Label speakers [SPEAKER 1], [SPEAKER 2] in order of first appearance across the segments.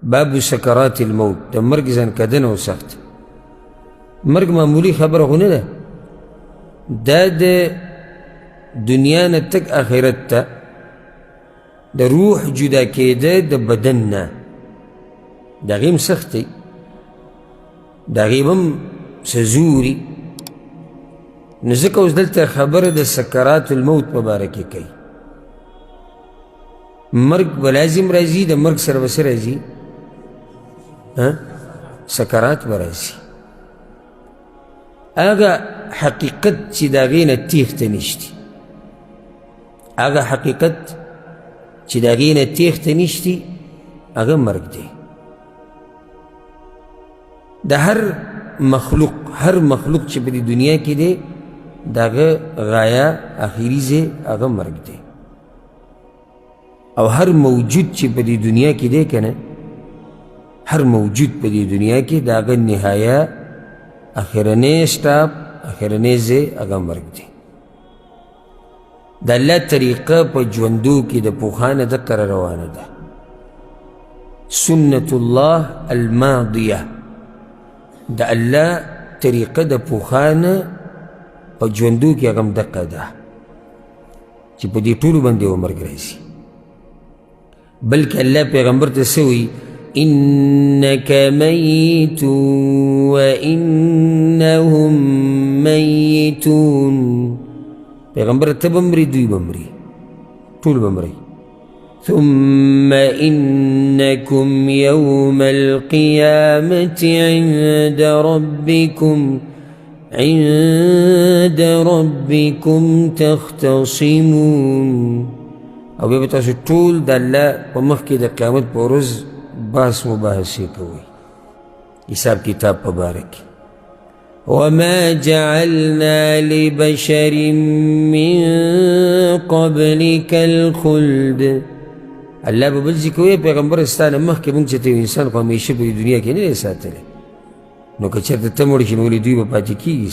[SPEAKER 1] باب سکرات الموت د مرګ ځان کدنه و سخت مرګ معمولی خبره خو نه ده دا د دنیا نه تک آخرت ته د روح جدا کېده د بدن نه د هغې هم سخت دی د هغې هم څه زوري نو ځکه اوس دلته خبره د سکرات الموت په باره کې کوي مرګ به لازم راځي د مرګ سره به څه راځي سکرات به راځي هغه حقیقت چې د هغې نه تېښته نشتي هغه حقیقت چې د هغې نه تېښته نشتي هغه مرګ دی د هر مخلوق چې په دې دنیا کې دی د هغه غایه آخري ځای هغه مرګ دی او هر موجود چې په دې دنیا کې دی که نه هر موجود په دې دنیا کې د هغه نهایه اخرنی سټاپ اخرنی ځای هغه مرګ دی د الله طریقه په ژوندو کې د پوخانه دقه روانه ده سنت الله الماضیه د الله طریقه د پوخانه په ژوندو کې هغه هم دقه ده چې په دې ټولو باندې و مرګ راځي بلکې الله پیغمبر ته څه وایي إنك ميت وإنهم ميتون پیغمبر ته بمري دوی بمري ټول بمري ثم إنكم يوم القيامة عند ربكم تختصمون او بیا به تاسو ټول د الله په مخ کې د قیامت په ورځ بحث مباحثې کوئ حساب کتاب په باره کې وما جعلنا لبشر من قبلك الخلد الله به بل ځای کې وایي پیغمبر ستا نه مخکې مونږ چې ته یو انسان خو همیشه په دې دنیا کې نه دی ساتلی نو که چېرته ته مړ شي نو ولې دوی به پاتې کېږي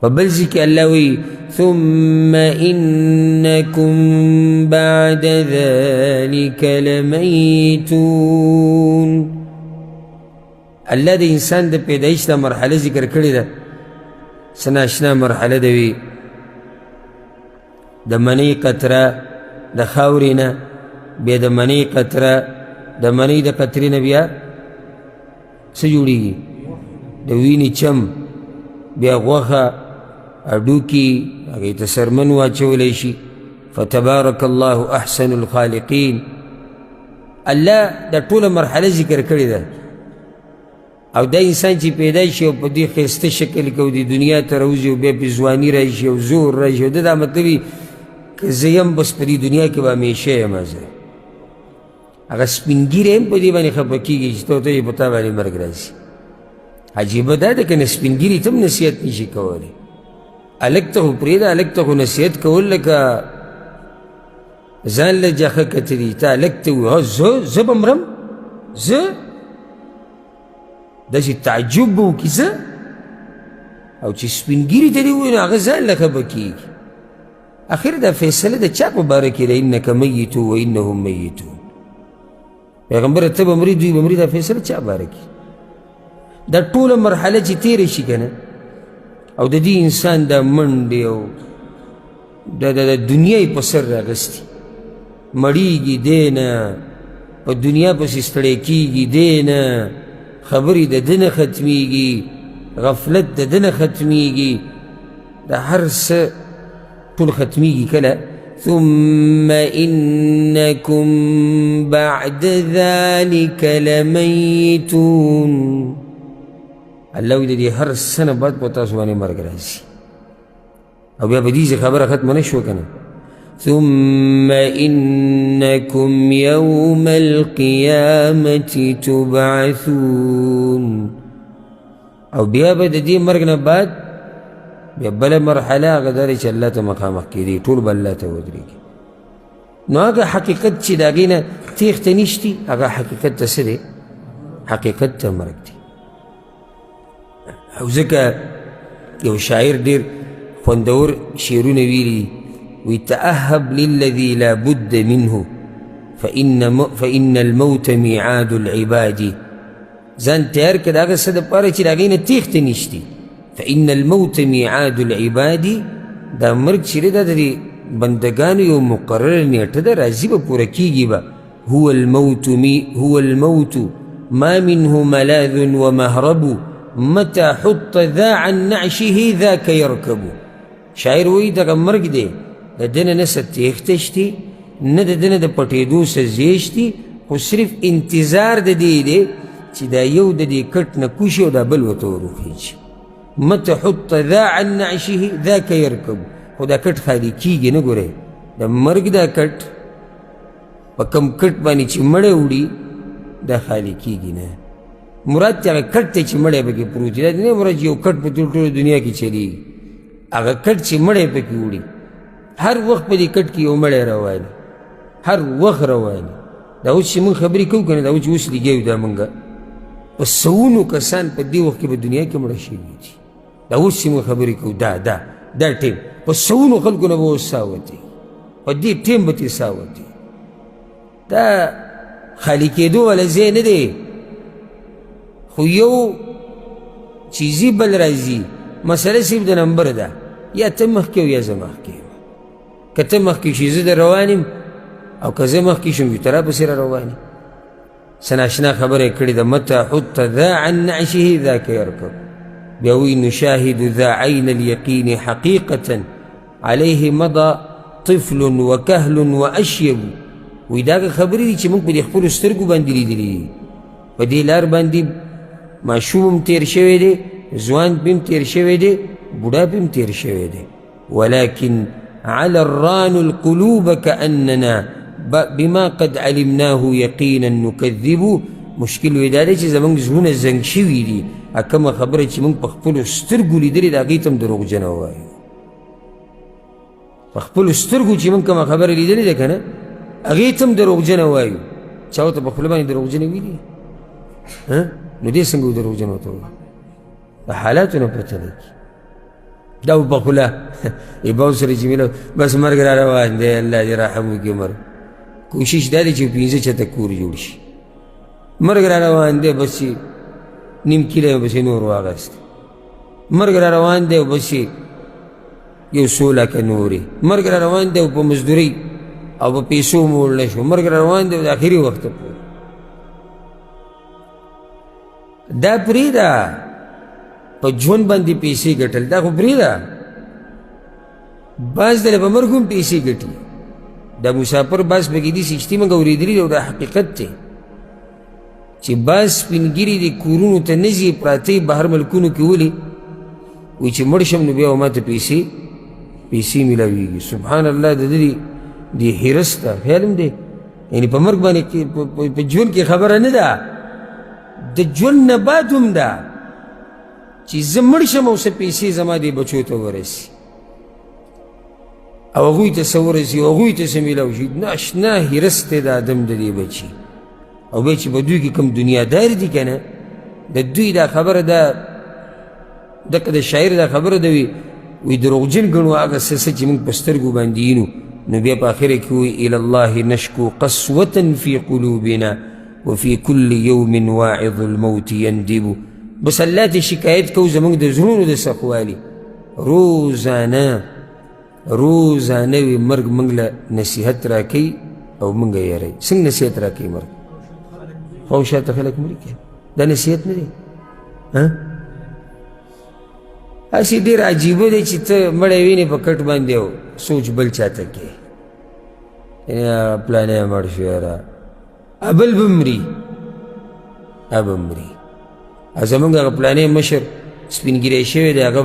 [SPEAKER 1] په بل ځای کې الله وایي ثم إنكم بعد ذلك لمیتون الله د انسان د پیدایش دا مرحله ذکر کړې ده څه ناشنا مرحله ده وي د منۍ قطره د خاورې نه بیا د منۍ قطره د منۍ د قطرې نه بیا څه جوړېږي د وینې چم بیا غوښه اډوکي هغې ته سرمن واچولی شي فتبارک الله احسن الخالقین الله دا ټوله مرحله ذکر کړې ده او دا انسان چې پیدا شي او په دې ښایسته شکل کې او د دنیا ته راوځي او بیا پې ځواني راشي او زور راشي او دا مطلب وي که زه یم بس په دې دنیا کې به همیشه یم زه هغه سپین ږیری هم په دې باندې خفه کېږي چې ته یې په تا باندې مرګ راځي عجیبه دا ده که نه سپین ږیري ته هم نصیحت نشي کولی هلک ته خو پرېږده هلک ته خو نصیحت کول لکه ځان له جاښه کتلي ته هلک ته ووایي زه به مرم زه داسې تعجب به وکړي زه او چې سپین ږیري ته دې ووایي نو هغه ځان له خفه کېږي اخر دا فیصله د چا په باره کې ده انک میتو و انهم میتون پیغمبره ته به مري دوی به مري دا فیصله چا باره کې دا ټوله مرحله چې تېره شي که نه او د دې انسان دا منډې او د دنیا یې په سر راغستي مړیږي دی نه په دنیا پسې ستړی کېږي دی نه خبرې د ده نه ختمیږي غفلت د ده نه ختمیږي دا هر څه ټول ختمیږي کله ثم إنكم بعد ذلك لمیتون الله وی د دې هر څه نه بعد په تاسو باندې مرګ راځي او بیا به دې خبره ختمه نه شوه که نه ثم إنكم يوم القيامة تبعثون او بیا به د دې مرګ نه بعد بیا بله مرحله هغه دا دی چې الله ته مخامخ کېدي ټول به الله ته ودرېږي نو هغه حقیقت چې د هغې نه تېښته نشتي هغه حقیقت ته څه دی حقیقت ته مرګ دی او ځکه یو شاعر ډېر خوندور شعرونه ویلي وی تأهب للذي لا بد منه فإن الموت میعاد العباد ځان تیار کړه د هغه څه دپاره چې د هغې نه تېښته نشتي. فإن الموت میعاد العباد دا مرګ چې دی دا د بندګانو یو مقرره نیټه ده، راځي به پوره کېږي به. هو الموت ما منه ملاذ ومهرب متى حط ذا عن نعشه ذاك يركب. شاعر وایي دغه مرګ دی د ده نه نه څه تېښته شتي نه د ده نه د پټېدو څه ځای شتي، خو صرف انتظار د دې دی چې دا یو د دې کټ نه کوشي او دا بل ورته وروخیږي. متى حط ذا عن نعشه ذاك يركب. خو دا کټ خالي کېږي نه. ګورئ د مرګ دا کټ په کم کټ باندې چې مړی وړي دا خالي کېږي نه. مراد چې هغه کټ دی چې مړی پکې پروت دی، دا نه مراد چې یو کټ په ټوله دنیا کې چلېږي. هغه کټ چې مړی پکې وړي هر وخت په دې کټ کې یو مړی رواني، هر وخت رواني. دا اوس چې موږ خبرې کوو که نه، دا اوس چې اوس لګیا یو دا موږ په سوونو کسان په دې وخت کې په دنیا کې مړه شوي دي. دا اوس چې موږ خبرې کوو دا ټیم په سوونو خلکو نه به اوس ساه وتي، په دې ټیم به ترې ساه وتي. دا خالي کېدو والا ځای نه دی، خو یو چیزي بل راځي. مسله صرف د نمبر ده، یا ته مخکې او یا زه مخکې یم. که ته مخکې شي زه در روان یم، او که زه مخکې شم یو ته راپسې را روان یم. څه ناشنا خبره یې کړې ده. متى حط ذا عن نعشه ذاك يركب. بیا وایي نشاهد ذا عین اليقین حقیقة علیه مضى طفل وکهل واشیب. وایي دا هغه خبرې دي چې موږ په دې خپلو سترګو باندې لیدلي دي. په دې لار باندې ماشوم هم تېر شوی دی، ځوان پې هم تېر شوی دی، بوډا پې هم تېر شوی دی. ولكن على الران القلوب كأننا بما قد علمناه يقينا نكذب. مشکل وی دا دی چې زموږ زړونه زنګ شوي دي، کومه خبره چې موږ په خپلو سترګو لیدلې د هغې ته هم دروغجنه ووایو. په خپلو سترګو چې موږ کومه خبره لیدلې ده که نه، هغې ته هم دروغجنه وایو. چا ورته په خوله باندې دروغجنې ویلي نو دې څنګه دروغجن ورته وایو؟ د حالاتو نه پته لګي. دا په خوله ایباو سره چې مینه بس مرګ را روان دی، الله دې رحم وکړي. مرګ کوشش دا دی چې پنځه چته کور جوړ شي. مرګ را روان دی، بس چې نیم کیله یې بس نور واغست. مرګ را روان دی او بس یو څو لکه نورې. مرګ را روان دی او په مزدورۍ او په پیسو موړ نه شو. مرګ را روان دی د آخري وخته پورې. دا پرېږده په ژوند باندې پیسې ګټل، دا خو پرېږده. بعض ځله په مرګ هم پیسې ګټي. دا مسافر بعض پکې دي سیچتي موږ اورېدلي دي او دا حقیقت دی چې بعض سپین ګیري د کورونو ته نه ځي، پراته یې بهر ملکونو کې ولي، وایي چې مړ شم نو بیا به ماته پیسې میلاویږي. سبحان الله. د ده د حرص ته خیال هم دی، یعنې په مرګ باندې په ژوند کې خبره نه ده، د ژوند نه بعد هم ده چې زه مړ شم او څه پیسې زما دې بچو ته ورسي او هغوی ته څه ورسي او هغوی ته څه میلاو شي. ناشنا حرص دی د آدم د دې بچي. او بیا چې په دوی کې کوم دنیادار دي که نه، د دوی دا خبره ده، دقه د شاعر دا خبره ده، وی دروغجن ګڼو هغه څه چې موږ په سترګو باندې وینو. نو بیا په اخره کې وایي الی الله نشکو قسوة فی قلوبنا وفي كل يوم واعظ الموت يندب. بس الله ته شکایت کوو زموږ د زړونو د سخوالي. روزانه وي مرګ موږ له نصیحت راکوي او موږ یې یاروي. څنګه نصیحت راکوي مرګ؟ خو شاته خلک مري کوي، دا نصیحت نه دی. هسې ډېر عجیبه دی چې ته مړی وینې په کټ باندې او سوچ بل چاته کوې، پلانی مړ شو یاره بل به مري، زمونږ هغه پلانی مشر سپین ګیری شوی دی، هغه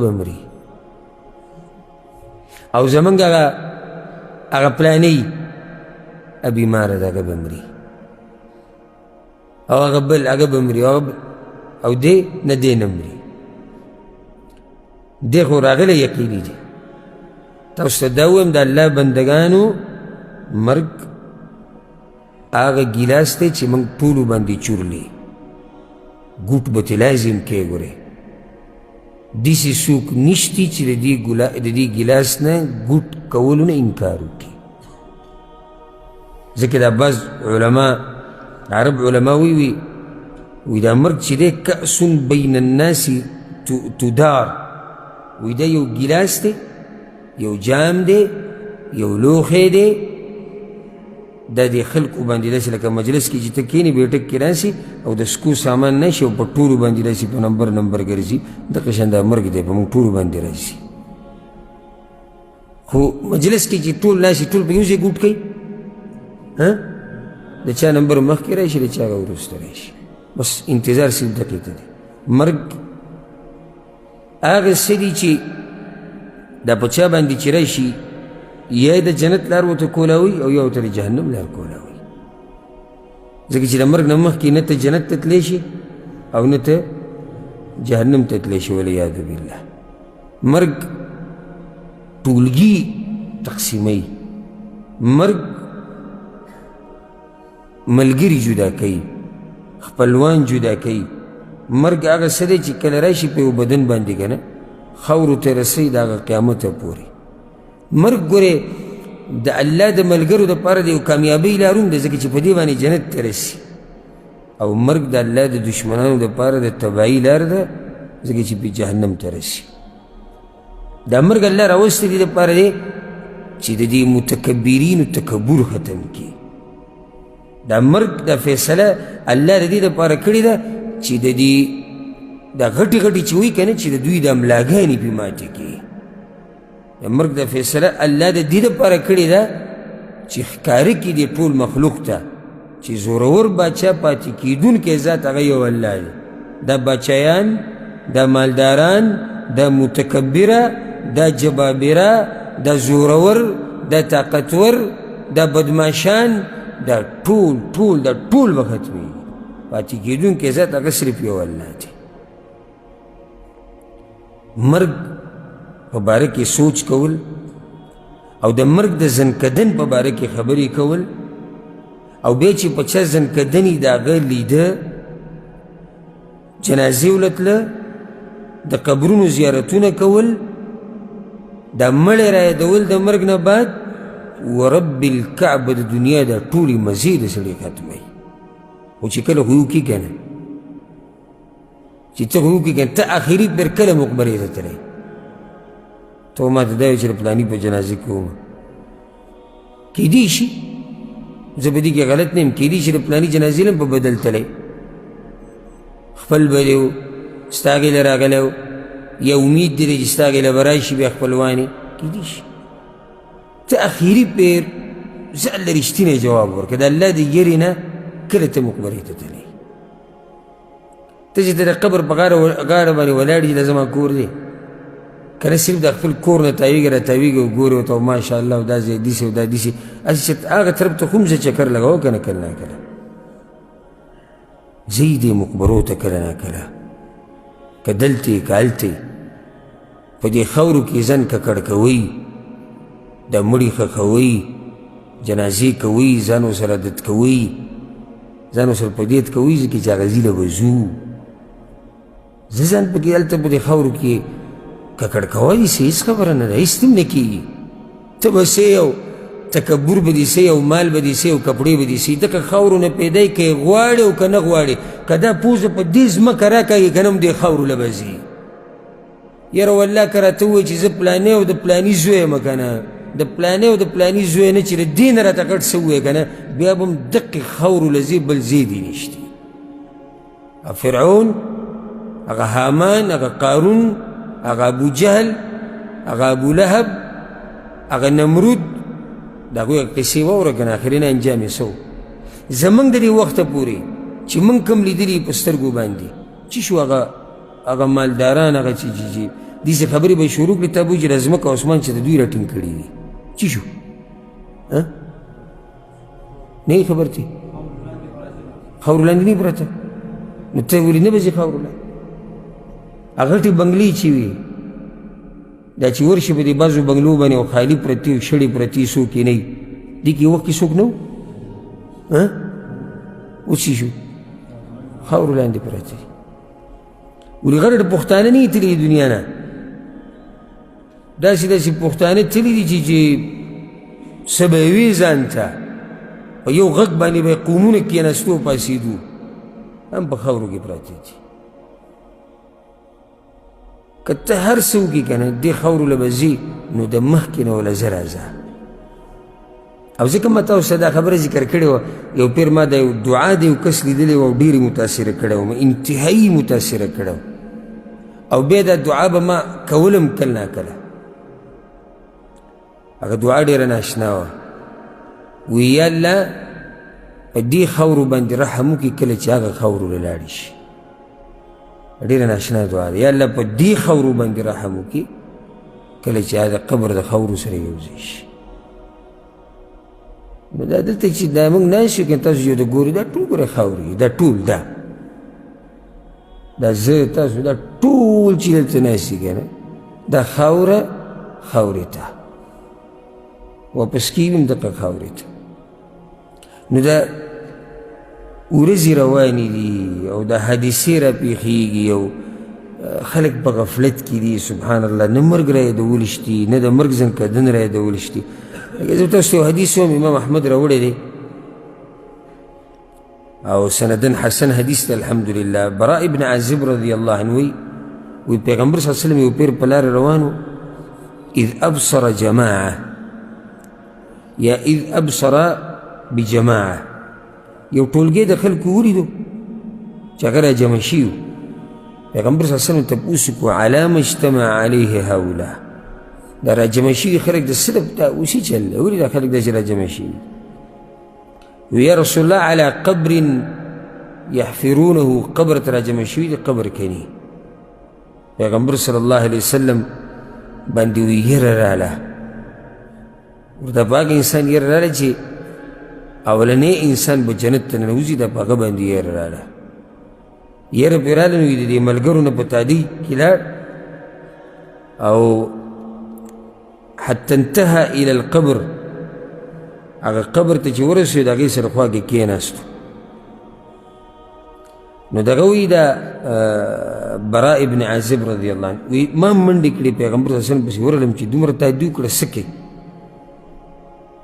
[SPEAKER 1] به مري. او زمونږ هغه پلانی بیماره ده، هغه به مري. او هغه بل هغه به مري. او دی نه دی نه مري. دی خو راغلی یقیني دی. تاسو ته دا ووایم د الله بندګانو مرګ هغه ګیلاس دی چې موږ ټولو باندې چورلي، ګوټ به ترې لازم کې. ګورې داسې څوک نشتی چې د دې ګیلاس نه ګوټ کولو نه انکار وکړي. ځکه دا بعض علما عرب علما وی دا مرګ چې دی کأس بین الناس تدار، وی دا یو ګیلاس دی، یو جام دی، یو لوښی دی، دا د خلقو باندې داسې لکه مجلس کې چې ته کښېنې بیټک کې راسي او د سکو سامان نه شي او په ټولو باندې راسي، په نمبر ګرځي، دغه شان دا مرګ دی په موږ ټولو باندې راسي. خو مجلس کې چې ټول ناسي ټول په یو ځای ګوټ کوي، د چا نمبر مخکې راشي د چا هغه وروسته راشي، بس انتظار صرف دقیقه ته دی. مرګ هغه څه دي چې دا په چا باندې چې راشي یا د جنت لار ورته کولاوي او یا ورته د جهنم لار کولاوي، ځکه چې د مرګ نه مخکې نه ته جنت ته تللی شي او نه ته جهنم ته تللی شي، والعیاذ بالله. مرګ ټولګي تقسیموي، مرګ ملګري جدا کوي، خپلوان جدا کوي. مرګ هغه څه دی چې کله راشي په یو بدن باندې که نه خاورو ته رسوي د هغه قیامته پورې. مرګ ګورې د الله د ملګرو دپاره د یو کامیابۍ لارون دی، ځکه چې په دې باندې جنت ته رسي، او مرګ د الله د دشمنانو دپاره د تباهۍ لار ده، ځکه چې په جهنم ته رسي. دا مرګ الله راوستی دې دپاره دی چې د دې متکبرینو تکبر ختم کړي. دا مرګ دا فیصله الله د دې دپاره کړې ده چې د دې دا غټې غټې چې وایي که نه چې د دوی د املاګانې پې ماتې کړي. د مرګ د فیصله الله د دې دپاره کړې ده چې ښکاره کړي دې ټول مخلوق ته چې زورور باچا پاتې کېدونکی ذات هغه یو الله دی. دا باچایان، دا مالداران، دا متکبره، دا جبابره، دا زورور، دا طاقتور، دا بدماشان، دا ټول به ختمېږي. پاتې کېدونکی ذات هغه صرف یو الله دی. مرګ په باره کې سوچ کول او د مرګ د زنکدن په باره کې خبرې کول، او بیا چې په چا زنکدني د هغه لیده، جنازې ولتله، د قبرونو زیارتونه کول، دا مړی را یادول د مرګ نه بعد، ورب الکعبه د دنیا دا ټولې مزې د سړی ختموي. خو چې کله خو یو کي که نه چې ته خو یو کي که نه ته آخري پر کله مقبرې ته تللی، ته ما ته دا وایي چې د پلاني په جنازه کې ومه، کیدی شي زه په دې کې غلط نه یم، کیدی شي د پلاني جنازې نه په بدل تلی، خپل به دی و ستا هغې له راغلی و، یا امید دی چې ستا هغې له به راشي بیا خپلوانې، کیدی شي ته اخري پیر زه الله رښتینی جواب ورکړه. د الله د یرې نه کله ته مقبرې ته تللی، ته چې ته د قبر په غاړه باندې ولاړ چې دا زما کور دی که نه، صرف د خپل کور نه تاویږي را تاویږي او ګورې ورته ماشاءالله دا ځای داسې او دا داسې، هسې چې هغه طرف ته خو هم زه چکر لګوه که نه، کله نه کله ځئ دې مقبرو ته کله نه کله، که دلته یې که هلته یې په دې خاورو کې ځان ککړ کوئ، د مړي ښخوئ، جنازې کوئ، ځان ورسره عادت کوئ، ځان ورسره په دیت کوئ، ځکه چې هغه ځي له به ځو. زه ځان پکې هلته په دې خاورو کې ککړ کوئ، هېڅ خبره نه ده، هېڅ هم نه کېږي. ته به څه یو تکبر به دې څه یو مال به دې څه یو کپړې به دې څه، دغه خاورو نه پیدا یې که یې غواړې او که نه غواړې، که دا پوزه په دې ځمکه راکاږي که نه هم دې خاورو له به ځي. یاره والله که راته ووایي چې زه پلانې او د پلاني زوی یم که نه، د پلانې او د پلاني زوی نه چې د دې نه راته غټ څه ووایې که نه، بیا به هم دقې خاورو له ځي، بل ځای دې نشته. فرعون، هغه حامان، هغه قارون، هغه ابو جهل، هغه ابو لهب، هغه نمرود، د هغوی قصې واوره که نه، اخرینه انجام یې څه و. زموږ د دې وخته پورې چې موږ کوم لیدلي په سترګو باندې چې شو هغه مالداران، هغه چې داسې خبرې به یې شروع کړي، تا به وایي چې د ځمکه او اسمان چې د دوی را ټینګ کړي دي، چې شو نه یې خبر ته خاورو لاندې نه پرته، نو ته ولې نه به ځې خاورو لاندې؟ هغه غټې بنګلې چې وي دا چې ورشي په دې بعضو بنګلو باندې او خالي پرتې او شړې پرتې څوک یې نه وي، دې کې وخت کې څوک نه و، اوس چې شو خاورو لاندې پرته. ولې غټ پښتانه نه یې تللي دنیا نه، داسې پښتانه تللي دي چې څه به یې وي ځان ته، په یو غږ باندې به یې قومونه کېناستو پاسېدو هم په خاورو کې پراته دي که ته هر څه وکړې که نه دې خاورو له به ځې نو د مخکې نه وله زه راځه او ځکه ما تاسو ته دا خبره ذکر کړې وه یو پیر ما دا یو دعا د یو کس لیدلې وه او ډېرې متاثره کړی وم انتهایي متاثره کړی وم او بیا دا دعا به ما کولم کله ناکله هغه دعا ډېره ناشنا وه وی یا الله په دې خاورو باندې رحم وکړي کله چې هغه خاورو له لاړې شي ډېره ناشنا دعا ده یا الله په دې خاورو باندې رحم وکړي کله چې هغه قبر د خاورو سره یوځای شي نو دا دلته چې دا موږ ناست یو که تاسو یو د ګورئ دا ټول ګوره خاورې دا ټول دا زه تاسو دا ټول چې دلته ناست یې که نه دا خاوره خاورې ته واپس کېږي هم دغه خاورې ته نو دا ورځې روانې دي او دا حادثې راپېښېږي او خلک په غفلت کې دي سبحان الله نه مرګ را یادولی شتي نه د مرګ زنکدن را یادولی شتي زه تاسو یو حدیث وم امام احمد راوړی دی او سندن حسن حدیث دی الحمدلله براء ابن عازب رضی الله عنه وی پیغمبر صلی الله علیه وسلم یو پیر په لارې روان و اذ ابصر جماعه یا اذ ابصر بجماعه یو ټولګی د خلکو ولیدو چې هغه را جمع شوي وو پیغمبر صلی الله علیه وسلم تپوس وکړو علی ما اجتمع علیه هؤلاء دا را جمع شوي خلک د څه دا اوسې چل دی ولې دا خلک دا چې را جمع شوي وی یا رسول الله علی قبر یحفرونه قبر ته را جمع شوي دي قبر کني پیغمبر صلی الله علیه وسلم باندې وی یره راله ورته په هغه انسان یره راله چې اولنی انسان به جنت ته ننوځي دا په هغه باندې یره راله یره پرې راله نو د دې ملګرو نه په تادي کې لاړ او حتی انتهى الى القبر هغه قبر ته چې ورسېد هغې سره خوا کې کېناستو نو دغه وی دا براء ابن عازب رضی الله عنه وی ما منډې کړې پیغمبر صلی الله علیه وسلم پسې ورغلم چې دومره تادي وکړه څه کوې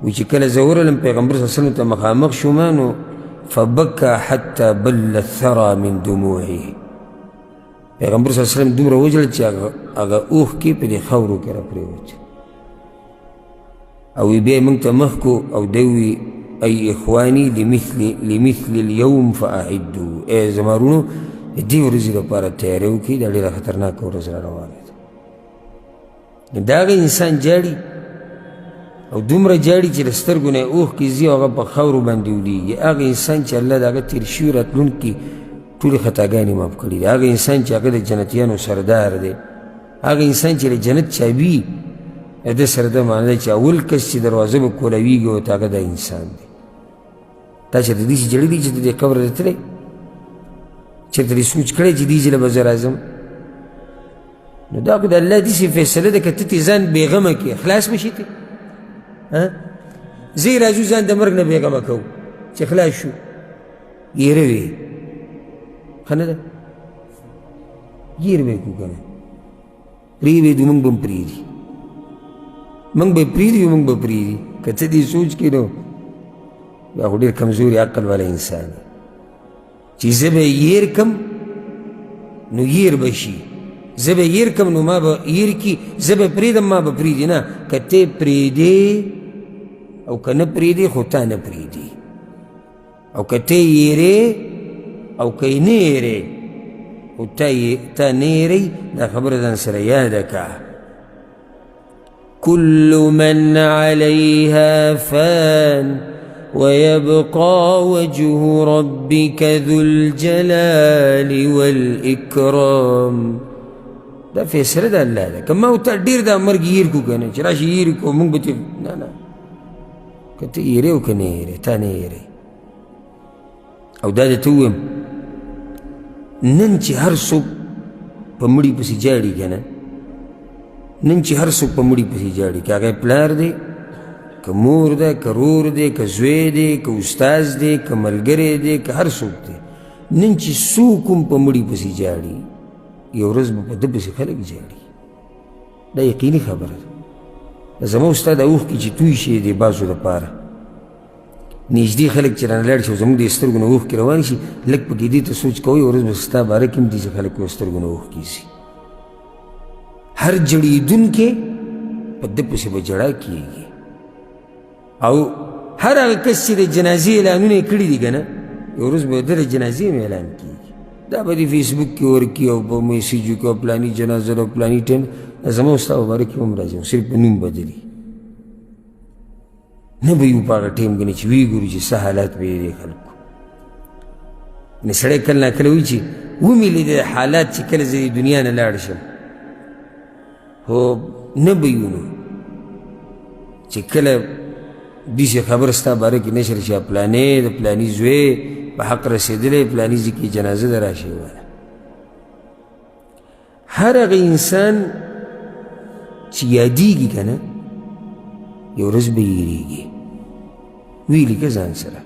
[SPEAKER 1] وی چې کله زه ورغلم پیغمبر صلی الله علیه وسلم ته مخامخ شوم نو فبکى حتی بل الثرى من دموعه پیغمبر صلی الله علیه وسلم دومره وژړل چې هغه اوښکې په دې خاورو کې راپرېوتې او بیا موږ ته مخ کو او دی وی ای اخوانی لمثل اليوم فاعدوا ای زما وروڼو د دې ورځې لپاره تیاری وکړئ دا ډېره خطرناکه ورځ را روانه ده د هغه انسان جاړي او دومره جاړي چې د سترګو نه یې اوښکې ځي او هغه په خاورو باندې ولېږي هغه انسان چې الله د هغه تېر شوي راتلونکي ټولې خطاګانې معاف کړي دي هغه انسان چې هغه د جنتیانو سردار دی هغه انسان چې د جنت چابي د سره دا معنی دی چې اول کس چې دروازه به کولویږي او هغه دا انسان دی تا چې د دې چې جړي دي چې د دې قبر ته تللی چېرته دې سوچ کړی چې دې ځله به زه راځم نو دا خو د الله داسې فیصله ده که ته ترې ځان بېغمه کړې خلاص به شي ته زه یې راځو ځان د مرګ نه بېغمه کوو چې خلاص شو یېره وې ښه نه ده یېره به یې کړو که نه پرېږدو موږ به هم پرېږدي موږ به یې پرېږدي موږ به پرېږدي که څه دې سوچ کړي نو دا خو ډېر کمزوري عقل والا انسان دی چې زه به یې کم نو یېر به شي زه به یېر کم نو ما به یېر کي زه به پرېږدم ما به پرېږدي نه که ته پرېږدې او که نه پرېږدې خو تا نه پرېږدي او که ته یېرې او که یې نه یېرې خو تا نه یېرئ دا خبره ځان سره یاده کړه كل من عليها فان ويبقى وجه ربك ذو الجلال والإكرام دا فیصله د الله ده که ما او تا ډېر دا مرګ هېر کړو که نه چې راشي هېر کړو موږ به ته نه که ته هېرې او که نه هېرې تا نه هېرې او دا درته ووایم نن چې هر څوک په مړي پسې جاړي که نه نن چې هر څوک په مړي پسې جاړي که هغه پلار دی که مور ده که رور دی که زوی دی که استاز دی که ملګری دی که هر څوک دی نن چې څوک هم په مړي پسې جاړي یو ورځ به په ده پسې خلک جاړي دا یقیني خبره ده زما ستا د اوښکې چې توی شي د بعضو دپاره نږدې خلک چې رانه لاړ شي او زموږ د سترګو نه اوښکې روان شي لږ پکې دې ته سوچ کوئ ورځ به ستا باره کې هم دي چې خلک په سترګو نه اوښکې شي هر جړېدونکې په ده پسې به جړا کېږي او هر هغه کس چې د جنازې اعلانونه یې کړي دي که نه یو ورځ به د ده د جنازې هم اعلان کېږي دا به د فیسبوک کې ورکړي او په میسیجو کې او پلاني جنازه ده او پلاني ټایم دا زما او ستا په باره کې هم راځي صرف په نوم بدلي نه به یو په هغه ټایم کې نه چې ویې ګورو چې څه حالات به یې دې خلکو یعنې سړی کله ناکله وایي چې ومې لیدې حالات چې کله زه د دنیا نه لاړ شم خو نه به یو نو چې کله داسې خبر ستا باره کې نشر شي پلانې د پلاني زوی په حق رسېدلی پلاني ځای کې جنازه ده راشئ واله هر هغه انسان چې یادېږي که نه یو ورځ به یېرېږي ویې لیکه ځان سره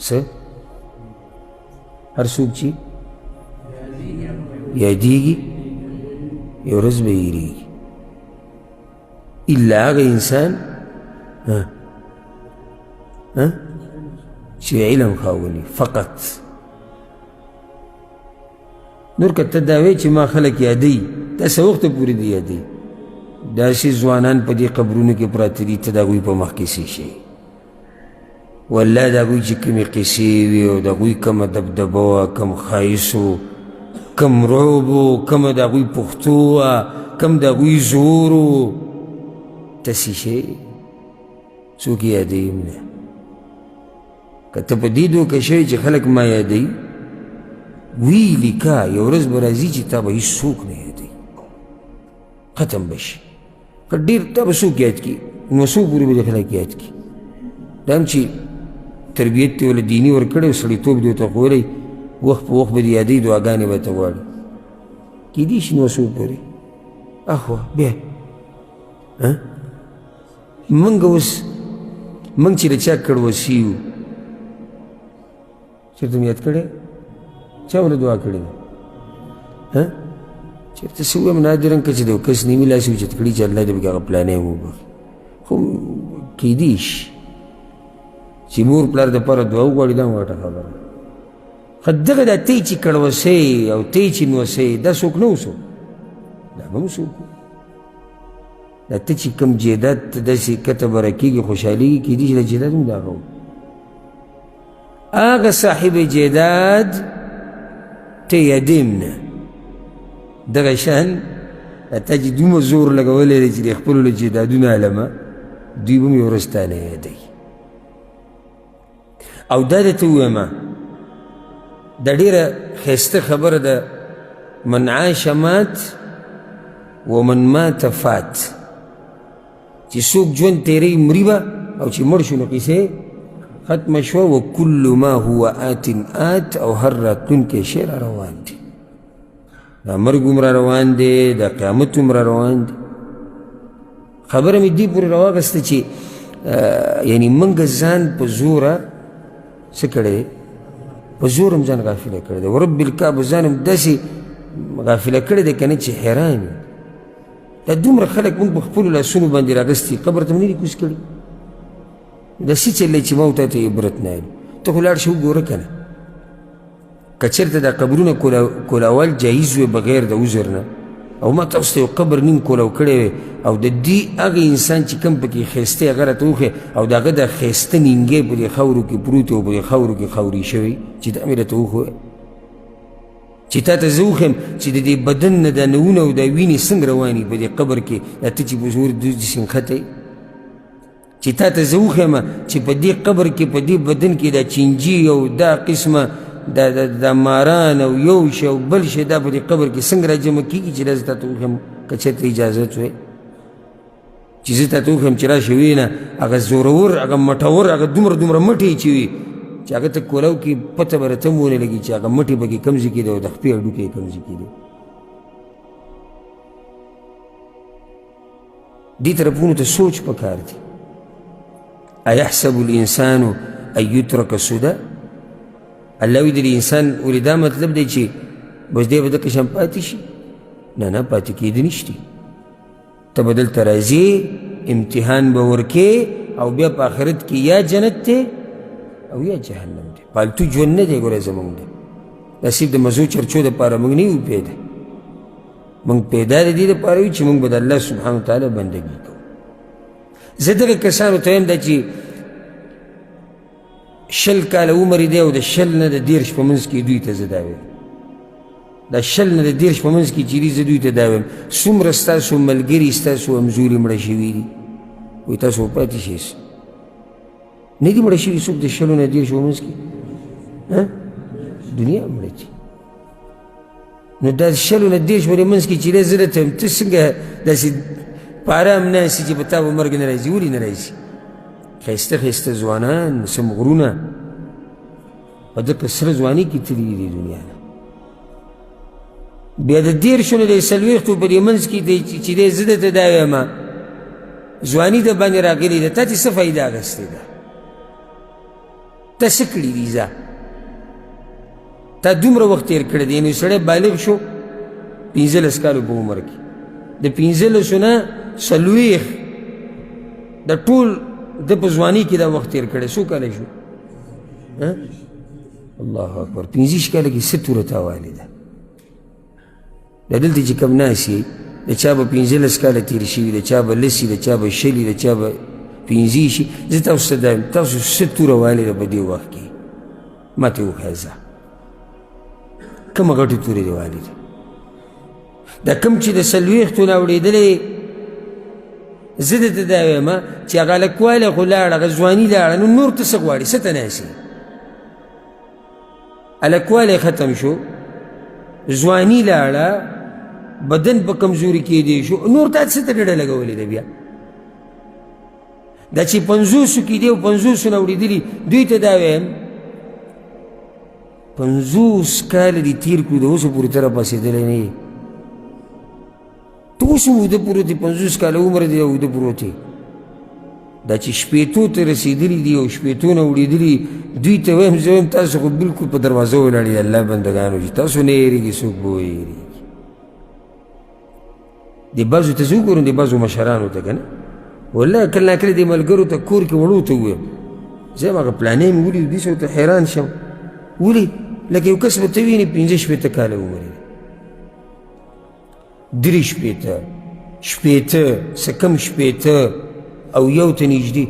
[SPEAKER 1] څه هر څوک چې یادېږي یو ورځ به یېرېږي الا هغه انسان چې علم خاولي فقط نور که ته دا وایې چې ما خلک یادوي دا څه وخته پورې دې یادوي داسې ځوانان په دې قبرونو کې پراته دي ته د هغوی په مخ کې څه شي والله د هغوی چې کومې قصې وي او د هغوی کومه دبدبه وه کوم ښایست و کوم رعب و کومه د هغوی پښتو وه کوم د هغوی زور و ته څه شی څوک یې یادوي هم نه که ته په دې دوکه شوی چې خلک ما یادوي ویې لیکه یو ورځ به راځي چې تا به هېڅوک نه یادوي ختم به شي که ډېر تا به څوک یاد کړي نو څو پورې به دې خلک یاد کړي دا هم چې تربیت دې وله دیني ورکړی او سړیتوب دې ورته ښوولی وخت په وخت به دې یادوي دعاګانې به ته غواړي کېدای شي نو څو پورې اخوا بیا موږ اوس موږ چې د چا کړوسي یو چېرته مې یاد کړی چا ورله دعا کړې ده چېرته څه ووایم نادرن که چې د یو کس نیمې لاسې اوچت کړي چې الله دې پکې هغه پلانی هم وبخي خو کېدای شي چې مور پلار دپاره دعا وغواړي دا هم غټه خبره خو دغه دا تی چې کړوسی او تی چې نوسی دا څوک نه وڅوک دا به هم څوک دا ته چې کوم جیداد ته داسې کته بره کېږي خوشحالېږي کېدای شي دا جیداد هم د هغه و هغه صاحب جیداد ته یادیم نه دغه شان تا چې دومره زور لګولی دی چې د خپلو له جیدادونه علمه دوی به هم یو ورځ تا نه یادوي او دا درته ووایم دا ډېره ښایسته خبره ده من عاش مات ومن مات فات چې څوک ژوند تېروي مري به او چې مړ شو نو قیسې ختمه شوه وکل ما هو آت آت او هر راتلونکی شی را روان دی دا مرګ هم را روان دی دا قیامت هم را روان دی خبره مې دې پورې راواغسته چې یعنې موږ ځان په زوره څه کړی دی په زور هم ځان غافله کړی دی ورب الکعبه ځان هم داسې غافله کړی دی که نه چې حیران یو دا دومره خلک موږ په خپلو لاسونو باندې راغستي قبر ته مو نه دي کوز کړي داسې چلی چې ما و تا ته عبرت نه یم ته خو لاړ شه وګوره که نه که چېرته دا قبرونه کولول جایز وي بغیر د عذر نه او ما تاسو ته یو قبر نیم کولو کړی وی او د دې هغه انسان چې کوم پکې ښایسته هغه راته وښیې او د هغه د ښایسته نینګی په دې خاورو کې پروت او په دې خاورو کې خاوري شوی چې دا مې راته وښوی چې تا ته زه وښیم چې د دې بدن نه دا نوونه او دا وینې څنګه رواني په دې قبر کې دا ته چې په زور داسې نښتی چې تا ته زه وښیم چې په دې قبر کې په دې بدن کې دا چینجي او دا قسمه دا ماران او یو شی او بل شی دا په دې قبر کې څنګه راجمع کېږي چې دا زه تا ته وښیم که چېرته اجازت وی چې زه تا ته وښیم چې راشې وینه هغه زورور هغه مټور هغه دومره دومره مټې چې وي چې هغه ته کولو کې پته به راته هم ونه لګي چې هغه مټې پکې کوم ځای کې دی او د خپې هډوکې یې کوم ځای کې دی دې طرفونو ته سوچ پکار دی ایحسب الانسان ان یترک سدى الله وی د انسان ولې دا مطلب دی چې بس دی به دغه شان پاتې شي نه نه پاتې کېدی نشتي ته به دلته راځې امتحان به ورکې او بیا په آخرت کې یا جنت دی او یا جهنم دی. پالتو ژوند نه دی ګوره زمونږ دی، دا صرف د مزو چرچو دپاره موږ نه یو پیدا، موږ پیدا د دې دپاره یو چې موږ به د الله سبحانه وتعالی بندګي کوو. زه دغه کسانو ته وایم دا چې 20 کاله عمر دی او د 20 نه د 30 په منځ کې دوی ته زه دا وایم، دا 20 نه د 30 په منځ کې چې دي زه دوی ته دا وایم څومره ستاسو ملګري ستاسو همزولي مړه شوي دي، وایي تاسو پاتې شئ نه دي مړه شوي څوک د 20 نه 30 په منځ کې، دنیا مړه دي. نو دا 20 نه 30 په منځ کې چې دی زه درته ته څنګه داسې په ارام ناستې چې په تا به مرګ نه راځي، ولې نه راځي؟ ښایسته ښایسته ځوانان سم غرونه په دغه سره ځواني کې تللي دي دنیا نه. بیا د 30 نه د 40 په دې منځ کې دی چې دی زه درته دا وایم ځواني د باندې راغلې ده، تا چې څه فایده اخیستې ده؟ تا څه کړي دي؟ ځه تا دومره وخت تېر کړی دی، یعنې سړی بالغ شو 15 کالو په عمر کې، د 15 نه 40 د ټول د په ځواني کې دا وخت تېر کړی، څو کاله شو؟ الله اکبر، 15 کاله کې څه توره تاوالې ده؟ دا دلته چې کوم ناست یې د چا به 15 کاله تېر شوي، د چا به 10 د چا به 20 د چا به 15 شي. زه تاسو ته دا وایم تاسو څه توره والې ده په دې وخت کې؟ ما ته وښایه ځه کومه غټې تورې دې والې ده؟ دا کوم چې د 40 نه اوړېدلی زه درته دا وایم چې هغه هلکوالی خو لاړ، هغه ځواني لاړه، نو نور ته څه غواړې؟ څه ته ناست یې؟ هلکوالی ختم شو، ځواني لاړه، بدن په کمزوري کېدی شو، نور تا څه ته ډډه لګولې ده بیا؟ دا چې 50 کې دی او 50 نه اوړېدلي دوی ته دا وایم 50 کاله دې تېر کړو د اوسه پورې ته راپاڅېدلی نه یې، ته اوس هم اوده پروت یې، 50 کاله عمر دی او اوده پروت یې. دا چې 80 ته رسېدلي دي او 80 نه اوړېدلي دوی ته وایم زه وایم تاسو خو بلکل په دروازه ولاړ د الله بندګانو چې تاسو نه هېرېږي څوک به وهېرېږي. دې بعضو ته زه وګورم دې بعضو مشرانو ته که نه والله کله ناکله دې ملګرو ته کور کې وړو ته ووایم زه یم هغه پلانې مې ولید دې څه ته حیران شم، ولې لکه یو کس به ته وینې 15 کاله عمر یې 30 شپېته څه کم 80 او یو ته نږدې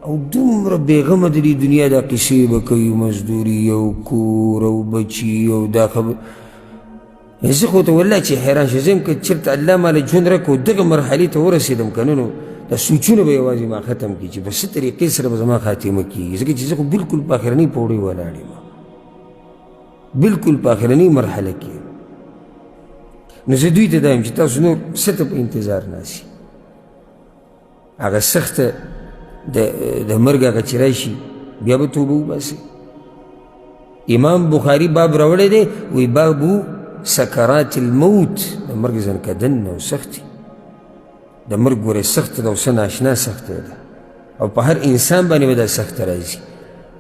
[SPEAKER 1] او دومره بېغمه د دې دنیا دا قصې به کوي، مزدوري او کور او بچي او دا خبر. زه خو ته والله چې حیران شم، زه یم که چېرته الله ماله ژوند راکړو دغه مرحلې ته ورسېدم که نه نو دا سوچونه به یوازې ما ختم کړي چې په څه طریقې سره به زما خاتمه کېږي، ځکه چې زه خو بلکل په اخرنۍ پوړۍ ولاړ یم، بلکل په اخرنۍ مرحله کې یم. نو زه دوی ته دا یم چې تاسو نور څه ته په انتظار ناست هغه سخته د مرګ هغه چې راشي بیا به توبه وباسئ. امام بخاري باب راوړی دی وایي بابو سکرات الموت، د مرګ زنکدن او سختي، د مرګ ګورې سخته ده او څه ناشنا سخته ده او په هر انسان باندې به دا سخته راځي.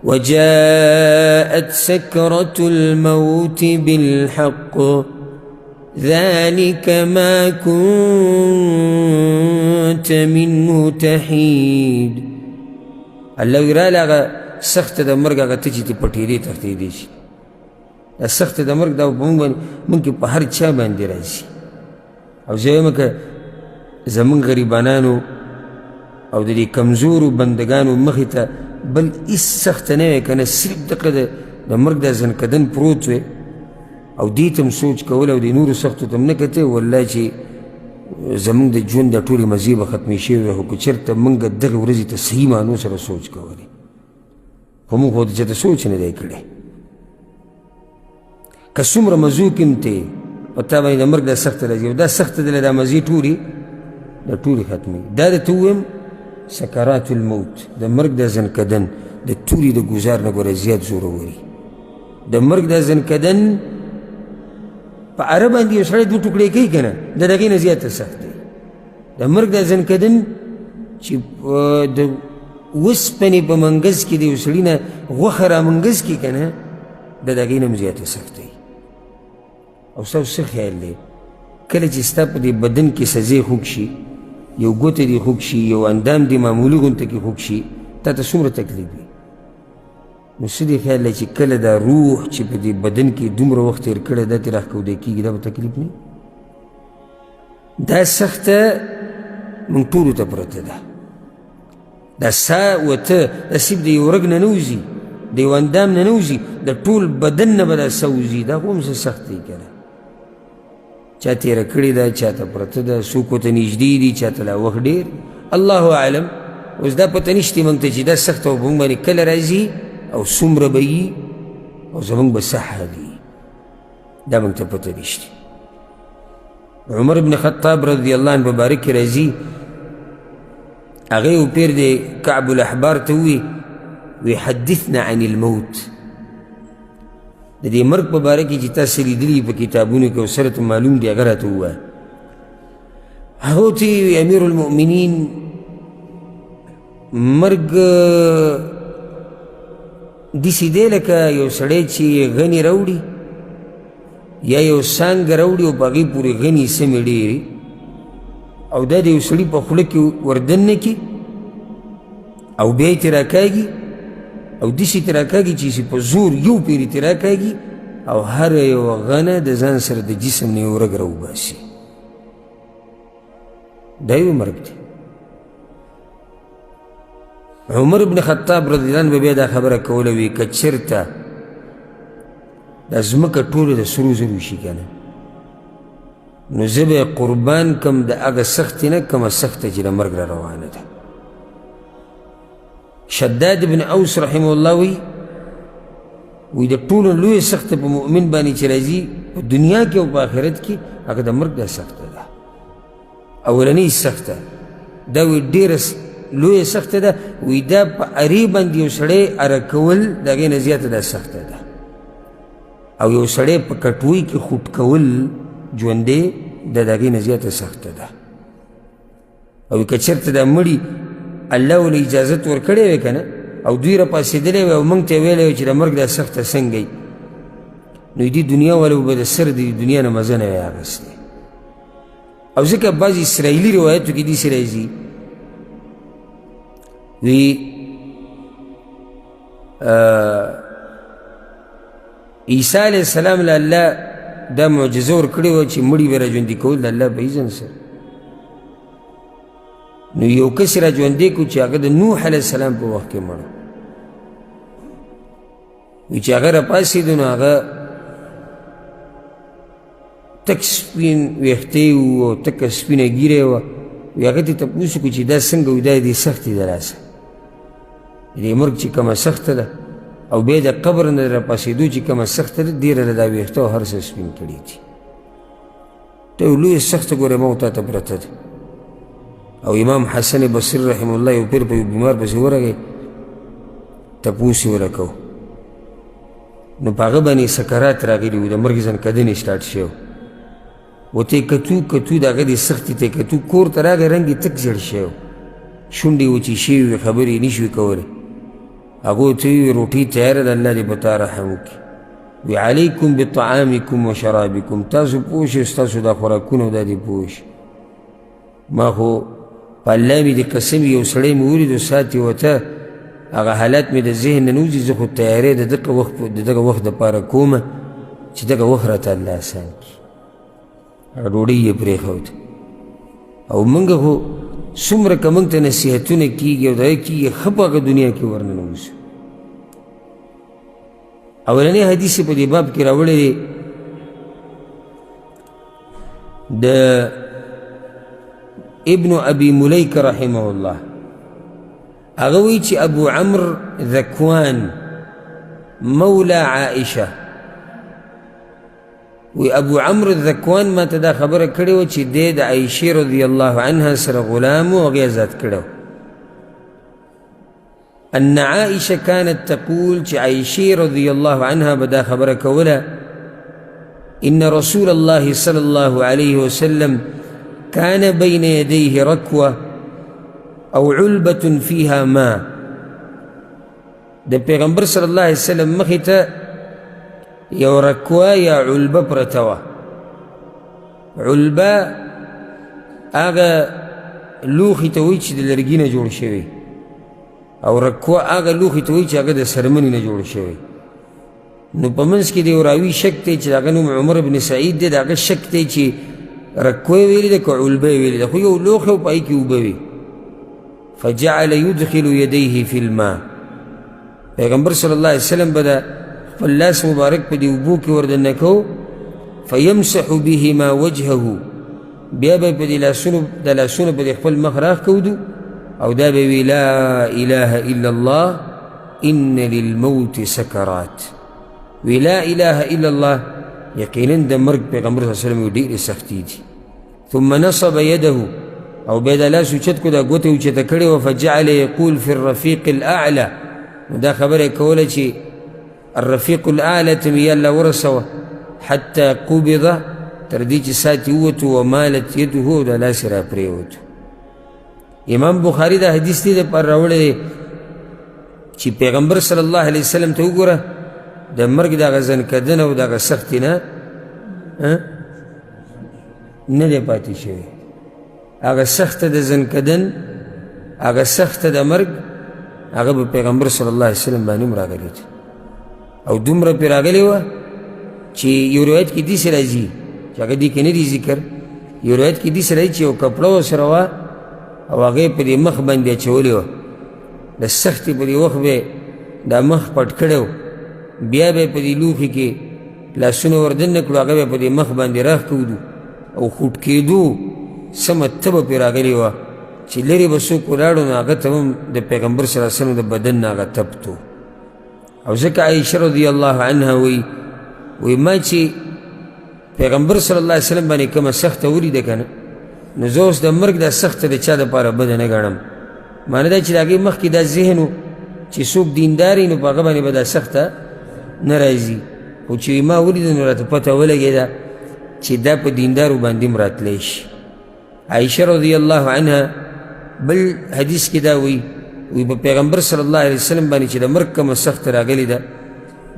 [SPEAKER 1] وجاءت سكرة الموت بالحق ذلك ما كنت منه تحيد. الله ویرال هغه سخته د مرګ هغه ته چې ته پټېدې تښتېدې شي، دا سخته د مرګ دا موږ په هر چا باندې راځي. او زه وایم که زمونږ غریبانانو او د دې کمزورو بندګانو مخې ته بل هېڅ سخته نه وی که نه صرف دغه د مرګ دا زنکدن پروت وی او دې ته م سوچ کول او د نورو سختو ته م نه کتی، والله چې زمونږ د ژوند دا ټولې مزې به ختمې شوې وی. خو که چېرته مونږ دغې ورځې ته صحیح معنو سره سوچ کولی، خو مونږ خو د چېرته سوچ نه دی کړی. که څومره مزو کې م تی په تا باندې د مرګ دا سخته راځي او دا سخته دله دا مزې ټولې دا ټولې ختمې. دا درته ووایم سکرات الموت، د مرګ دا زنکدن د تورې د ګزار نه ګوره زیات زوروري. د مرګ دا زنکدن په اره باندې یو سړی 2 ټوکړې کوي که نه د هغې نه زیاته سخت دی. د مرګ دا زنکدن چې د اوسپنې په منګز کې د یو سړي نه غوښه را منګز کړي که نه د هغې نه هم زیاته سخت دی. او ستاسو څه خیال دی کله چې ستا په دې بدن کې سزې خوږ شي، یو ګوته دې خوږ شي، یو اندام دې معمولي غونته کې خوږ شي، تا ته څومره تکلیف وي؟ نو څه دې خیال دی چې کله دا روح چې په دې بدن کې دومره وخت تېر کړی دا ترې راښکودی کېږي دا به تکلیف نه دا سخته موږ ټولو ته پرته ده دا سا وته دا سیب د یو رګ نه نه وځي د یو اندام نه نه وځي د ټول بدن نه به دا سا وځي دا خو هم څه سخت دی که نه چا تېره کړې ده چا ته پرته ده څوک ورته نږدې دي چا ته لا وخت ډېر الله اعلم اوس دا پته نشته موږ ته چې دا سخته به موږ باندې کله راځي او څومره به وي او زموږ به صحه دي دا موږ ته پته نشته عمر بن خطاب رضی الله عنه په باره کې راځي هغه یو پیر دی کعب الاحبار ته وی حدثنا عن الموت د دې مرګ په باره کې چې تاسو لیدلي په کتابونو کې او سره ته معلوم دی هغه راته ووایه هغه ورته وی امیر المؤمنین مرګ داسې دی لکه یو سړی چې غني راوړي یا یو څانګه راوړي او په هغې پورې غني سمې ډېرې او دا د یو سړي په خوله کې وردننه کړي او بیا یې ترې راکاږي او داسې ترې راکاږي چې په زور یو پیر یې ترې راکاږي او هره یوه غنه د ځان سره د جسم نه یو رګ راوباسي دا یو مرګ دی عمر بن خطاب رضی الله عنه به بیا دا خبره کوله وی که چېرته دا ځمکه ټوله د سرو زرو شي که نه نو زه به قربان کم د هغه سختې نه کومه سخته چې د مرګ را روانه ده شداد بن اوس رحمه الله وی د ټولو لویه سخته په مؤمن باندې چې راځي په دنیا کې او په آخرت کې هغه د مرګ دا سخته ده اولنۍ سخته دا وی ډېره لویه سخته ده وی دا په ارې باندې یو سړی اره کول د هغې نه زیاته دا سخته ده او یو سړی په کټوۍ کې خوټ کول ژوندی د هغې نه زیاته سخته ده او که چېرته دا مړي الله ولې اجازت ورکړی وی که نه او دوی راپاڅېدلی وی او موږ ته یې ویلی وی چې د مرګ دا سخته څنګه وي نو دې دنیا والو به د سر د دنیا نه مزه نه وی اخیستی او ځکه بعض اسرائیلي روایتو کې داسې راځي وی عیسی علیه السلام له الله دا معجزه ورکړې وه چې مړي به راژوندي کول د الله په اذن سره نو یو کس را ژوندی کو چې هغه د نوح علیه السلام په وخت کې مړ وی چې هغه راپاڅېدو نو هغه تک سپین ویښتې وو او تکه سپینه ږیره وه وی هغه ته تپوس وکړو چې دا څنګه وي دا دې سختې ده راسه دې مرګ چې کومه سخته ده او بیا د قبر نه راپاڅېدو چې کومه سخته ده ډېره له دا ویښته او هر څه سپین کړي دي ته یو لویه سخته ګورې ما تا ته پرته ده او امام حسن بصری رحمه الله یو پیر په یو بیمار پسې ورغی تپوس یې ورکو نو په هغه باندې سکرات راغلي وو د مرګ ځنکدنې سټارټ شوی وته یې کتو د هغه دې سختې ته یې کتو کور ته راغی رنګ یې تک زیړ شوی شونډې وچې شوي وې خبرې یې نشوې کولی هغه ورته وویل روټۍ تیاره ده الله دې په تا رحم وکړي وی علیکم بطعامکم و شرابکم تاسو پوه شئ ستاسو دا خوراکونه دا دې پوه شئ ما خو په الله مې د قسم یو سړی مې ولیدو ساعت یې وته هغه حالات مې د ذهن نه نوځي زه خو تیارې د دغه وخت دپاره کومه چې دغه وخت راته الله اسان کړي هغه ډوډۍ یې پرېښوده او موږ خو څومره که موږ ته نصیحتونه کېږي او دغه کېږي ښه په هغه دنیا کې ورننوځو اولنی حدیث په دې باب کې راوړی دی د ابن ابي مليك رحمه الله هغه وایي چې ابو عمرو ذکوان مولى عائشه وی ابو عمرو ذکوان ما ته دا خبره کړې وه چې دی د عایشې رضی الله عنها سره غلام و هغې ازاد کړی ان عائشه كانت تقول چې عایشې رضی الله عنها به دا خبره کوله ان رسول الله صلى الله عليه وسلم كان بين يديه ركوة أو علبة فيها ماء د پیغمبر صلی الله علیه وسلم مخې ته یو رکوه یا علبه پرته وه علبه هغه لوښي ته وایي چې د لرګي نه جوړ شوی او رکوع هغه لوښي ته وایي چې هغه د څرمنې نه جوړ شوی. نو په منځ کې د یو راوي شک دی چې د هغه نوم عمر بن سعید دی، د هغه شک دی چې رکوع یې ویلې ده که علبه یې ویلې ده، خو یو لوښی او په هغې کې اوبه وي. فجعل يدخل يديه في الماء، پیغمبر صلی الله علیه وسلم به د خپل لاس مبارک په دې اوبو کې وردننه کو، فیمسح بهما وجهه، بیا به په دې لاسونه په دې خپل مخ راښکودو او دا به وي لا اله الا الله ان للموت سکرات، وی لا اله الا الله یقینا د مرګ پیغمبر صلی الله علیه وسلم ډېرې سختي دي. ثم نصب يده، او بیا دا لاس اوچت کو، دا ګوته اوچته کړې وه. فجعل یقول فی الرفیق الاعلى، نو دا خبره یې کوله چې الرفیق الاعلى ته مې یا الله ورسوه، حتی قبض، تر دې چې سات یې ووتو، ومالت یده، او دا لاس یې را پرېوتو. امام بخاري دا حدیث دې دپاره راوړی دی چې پیغمبر صلی الله علیه وسلم ته وګوره د مرګ دغه زنکدن او دغه سختي نه دی پاتې شوی. هغه سخته د زنکدن، هغه سخته د مرګ، هغه به پیغمبر صلی الله علیه وسلم باندې هم راغلی دی او دومره پرې راغلی وه چې یو روایت کې داسې راځي چې هغه دې کې نه دي ذکر، یو روایت کې داسې راځي چې یو کپړه ورسره وه او هغه یې په دې مخ باندې اچولې وه، د سختې په دې وخت به یې دا مخ پټ کړی و، بیا به یې په دې لوښي کې لاسونه وردننه کړو، هغه به یې په دې مخ باندې راښکودو او خوټ کېدو، سمه تبه پرې راغلې وه چې لرې به څوک ولاړو نو هغه ته هم د پیغمبر صلی الله علیه وسلم د بدن نه هغه تبتو. او ځکه عایشه رضی الله عنها وی ما چې پیغمبر صلی الله علیه وسلم باندې کومه سخته ولیده که نه، نو زه اوس د مرګ دا سخته د چا دپاره بده نه ګڼم. معنی دا چې د هغې مخکې دا ذهن و چې څوک دیندار وي نو په هغه باندې به دا سخته نه راځي، خو چې ما ولیده نو راته پته ولګېده چې دا په دیندارو باندې هم راتلی شي. عایشه رضی الله عنها بل حدیث کې دا وی په پیغمبر صلی الله علیه وسلم باندې چې د مرګ کومه سخته راغلې ده،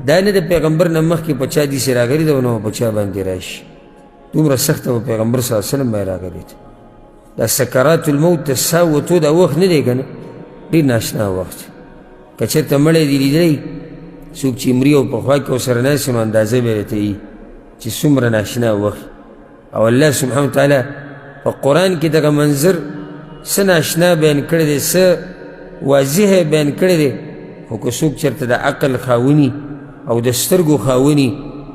[SPEAKER 1] دا نه د پیغمبر نه مخکې په چا داسې راغلې ده نو په چا باندې راشي، دومره سخته به پیغمبر صلی الله علیه وسلم باندې راغلې ده. دا سکرات الموت د ساه وتو دا وخت نه دی که نه، ډېر ناشنا وخت. که چېرته مړی دې لیدلی څوک چې مري او په خوا کې ورسره ناست نو اندازه به یې راته وي چې څومره ناشنا وخت. او الله سبحانه وتعالی په قرآن کې دغه منظر څه ناشنا بیان کړی دی، څه واضح بیان کړی دی، خو که څوک چېرته د عقل خاوني او د سترګو خاوني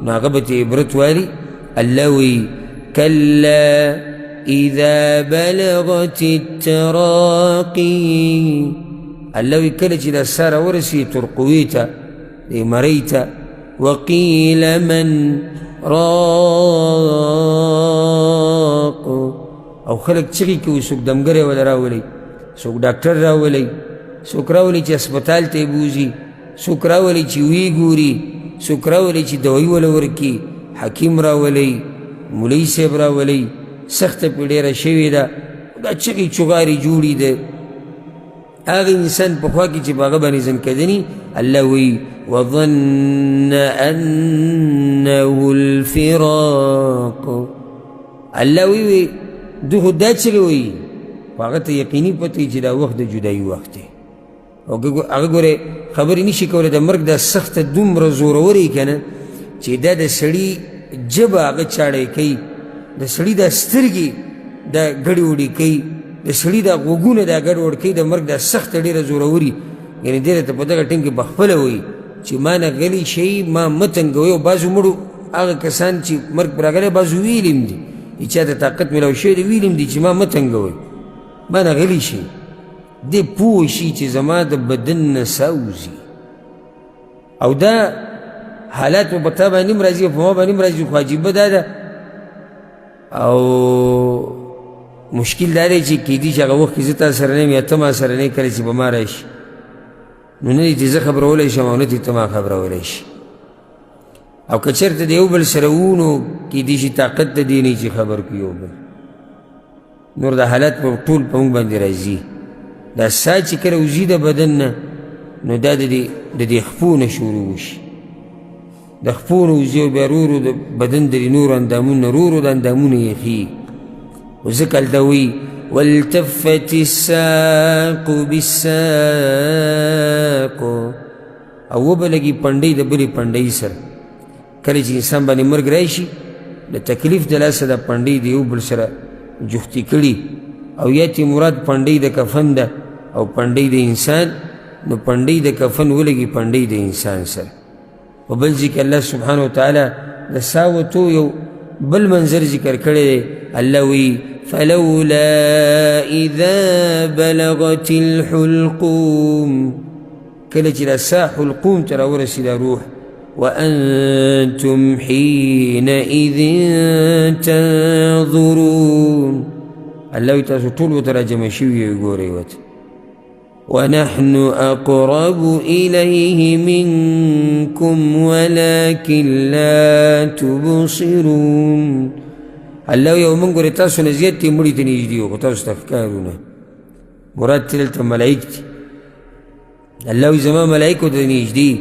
[SPEAKER 1] نو هغه به ته عبرت والي. الله وی کلا اذا بلغت التراقي، الله وی کله چې دا ساه راورسي ترقوي ته، دې مرۍ ته، وقیل من راق، او خلک چغې کوي، څوک دمګری وله راولي، څوک ډاکټر راولي، څوک راولي چې هسپتال ته یې بوځي، څوک راولي چې ویې ګوري، څوک راولي چې دوایي وله ورکي، حکیم راولي، مولوي صاحب راولي، سخته پې ډېره شوې ده، دا چغې چغارې جوړي ده. هغه انسان په خوا کې چې په هغه باندې زنکدني، الله وی وظن انه الفراق، الله وی دو خو دا چغې وایي خو هغه ته یقیني پته وي چې دا وخت د جدایي وخت دی. او هغه ګورې خبرې نشي کولی، د مرګ دا سخته دومره زورورې که نه چې دا د سړي ژبه هغه چاړی کوي، د سړي دا سترګې دا ګډې وډې کوي، د سړي دا غوږونه دا ګډ وډ کوي، د مرګ دا سخته ډېره زوروري. یعنې دې راته په دغه ټیم کې پخپله وایي چې ما نه غلی شئ، ما مه تنګوئ. او بعضو مړو هغه کسان چې مرګ پرې راغلی بعضو ویلي هم دي، چا ته طاقت میلاو شوی دی ویلي هم دي چې ما مه تنګوئ، ما نه غلی شئ، دې پوه شي چې زما د بدن نه ساه وځي. او دا حالات په تا باندې هم راځي او په ما باندې هم راځي، خو عجیبه دا ده او مشکل دا دی چې کیدي چې هغه وخت کې زه تا سره نه یم یا ته ما سره نه یې، کله چې به ما راشي نو نه دي چې زه خبرولی شم او نه دي ته ما خبرولی شي. او که چېرته د یو بل سره وو نو کیدي شي طاقت د دې نه چې خبر کړو یو بل. نور دا حالات په ټول په موږ باندې راځي. دا ساه چې کله وځي د بدن نه نو دا د دې خپو نه شروع وشي، د خپو نه وځي او بیا ورو ورو د بدن د نورو اندامونه ورو ورو د اندامونه یخي. و ځکه هلته وایي والتفت الساق بالساق او وبلګي پنډۍ د بلې پنډۍ سره. کله چې انسان باندې مرګ راشي د تکلیف د لاسه د پنډۍ د یو بل سره جفتي کړي او یا تی مراد پنډۍ د کفن ده او پنډۍ د انسان، نو پنډۍ د کفن ولګي پنډۍ د انسان سره. په بل ځای کې الله سبحانه وتعالی د ساوتو یو بل منظر ذکر کړی دی. الله وی فلولا اذا بلغت الحلقوم، کله چې دا سا حلقوم ته راورسېده روح، وانتم حینئذ تنظرون، الله وی تاسو ټول ورته راجمع شوي یې ګورئ ورته. ونحن أقرب إليه منكم ولكن لا تبصرون، الله یو موږ ګورې تاسو نه زیات یې مړي ته نږدې یو، خو تاسو ته ښکارونه. مراد ته دلته ملایک دي. الله وی زما ملایکو ته نږدې،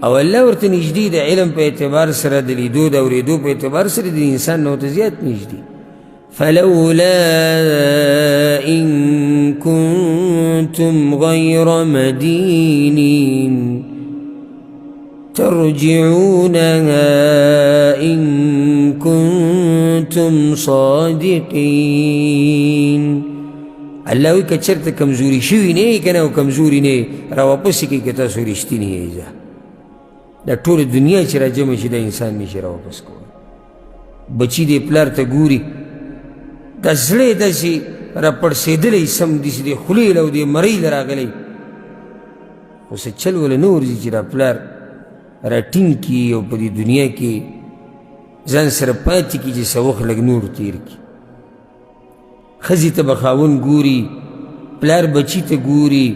[SPEAKER 1] او الله ورته نږدې د علم په اعتبار سره، د لیدو د اورېدو په اعتبار سره د انسان نه ورته زیات نږدې. فلولا إن كنتم غير مدينين ترجعونها إن كنتم صادقين، الله وی که چرته کمزوري شوي نه یې که نه او کمزوري نه یې راواپس یې کړي که تاسو رښتیني یې. دا ټوله دنیا چې راجمع شي دا انسان نشي راواپس کولی. بچي دې پلار ته ګوري دا زړه یې داسې راپړسېدلی سمدستي د خولې له او د مرۍ له راغلی، خو څه چل وله نه ورځي چې دا پلار راټینګ کړي او په دې دنیا کې ځان سره پاتې کړي چې څه وخت لږ نور تېر کړي. ښځې ته به خاوند ګوري، پلار بچي ته ګوري،